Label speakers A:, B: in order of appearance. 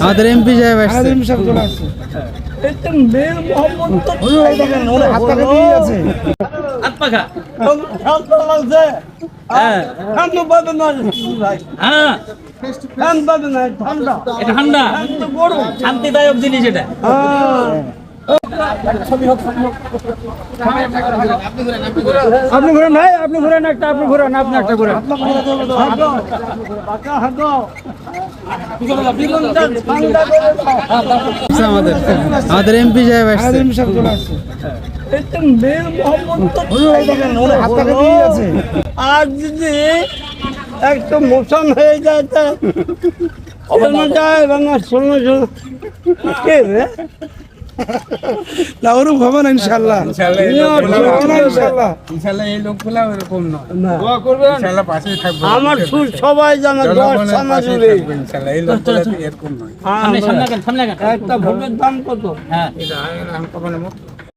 A: আমাদের এমপি সাহেব আসছে।
B: ঠান্ডা শান্তিদায়ক জিনিস এটা।
C: আপনি ঘুরেন ভাই, আপনি ঘুরেন একটা, আপনি ঘুরেন, আপনি একটা ঘুরেন।
A: আমাদের এমপি সাহেব আসছে।
C: আর যদি একটু মোশন হয়ে যায় তো
A: না ওরকম হবে না ইনশাল্লাহ।
C: আমার সুর সবাই জানে, একটা ভোটের দাম কত?